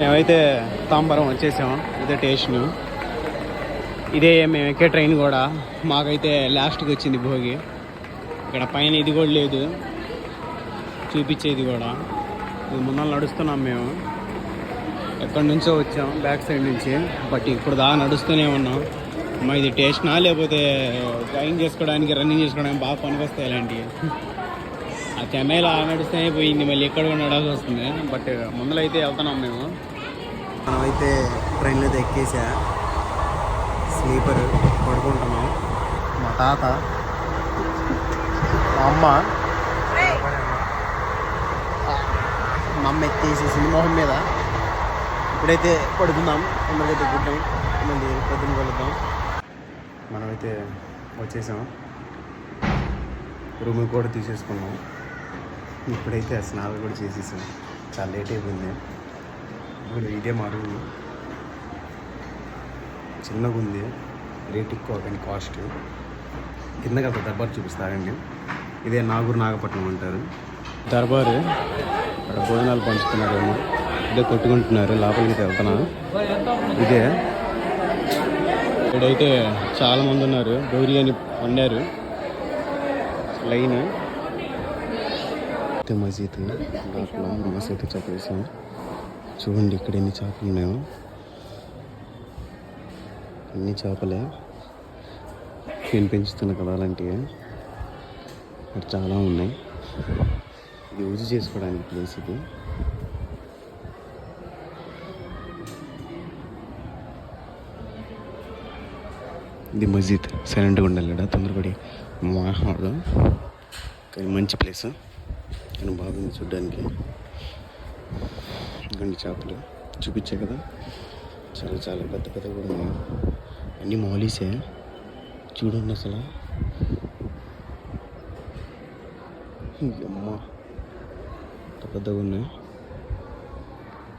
మేమైతే తాంబరం వచ్చేసాం. ఇదే స్టేషను. ఇదే మేము ఎక్కే ట్రైన్ కూడా. మాకైతే లాస్ట్కి వచ్చింది భోగి. ఇక్కడ పైన ఇది కూడా లేదు చూపించేది కూడా. ఇది ముందర నడుస్తున్నాం మేము. ఎక్కడి నుంచో వచ్చాం, బ్యాక్ సైడ్ నుంచి. బట్ ఇప్పుడు దాకా నడుస్తూనే ఉన్నాం. మా ఇది స్టేషనా లేకపోతే డ్రైవింగ్ చేసుకోవడానికి, రన్నింగ్ చేసుకోవడానికి బాగా పనికొస్తాయి ఇలాంటివి. ఆ చెన్నైలో ఆ నడుస్తూనే పోయింది, మళ్ళీ ఎక్కడ కూడా నడాల్సి వస్తుంది. బట్ ముందరైతే వెళ్తున్నాం మేము. మనమైతే ట్రైన్లో అయితే ఎక్కేసా. స్లీపర్ పడుకుంటున్నాం. మా తాత, మా అమ్మ, మా అమ్మ ఎక్కేసేసింది మొహం మీద. ఇప్పుడైతే పడుకుందాం. అందరికైతే గుడ్డాం, మళ్ళీ పొద్దున్న కలుద్దాం. మనమైతే వచ్చేసాం. రూమ్ కూడా తీసేసుకున్నాం. ఇప్పుడైతే స్నానాలు కూడా చేసేసాం. చాలా లేట్ అయిపోయింది. ఇప్పుడు ఇదే మా రూమ్. చిన్నగా ఉంది, రేట్ ఎక్కువ కానీ కాస్ట్. కిందకి అంత దర్బార్ చూపిస్తారండి. ఇదే నాగపట్నం అంటారు. దర్బారు అక్కడ భోజనాలు పంచుతున్నారేమో. ఇదే కొట్టుకుంటున్నారు. లోపలికి వెళ్తున్నా. ఇదే ఇక్కడైతే చాలామంది ఉన్నారు. గౌరీ అని వండారు లైన్. మసీద్ దాంట్లో మసీద్ చెప్పేసాం. చూడండి ఇక్కడ ఎన్ని చేపలు ఉన్నాయో. అన్ని చేపలే. నేను పెంచుతున్న కదా అలాంటివి. ఇక్కడ చాలా ఉన్నాయి. యూజ్ చేసుకోవడానికి ప్లేస్ ఇది. ఇది మస్జిద్. సైలెంట్గా ఉండాలి కదా, తొందరపడి మాట్లాడదు. కానీ మంచి ప్లేస్, కానీ బాగుంది చూడ్డానికి. ఇవన్నీ చేపలు చూపించే కదా, చాలా చాలా పెద్ద పెద్ద కూడా ఉన్నాయి. అన్నీ మౌలీసే. చూడండి అసలు. అమ్మ పెద్దగా ఉన్నాయి.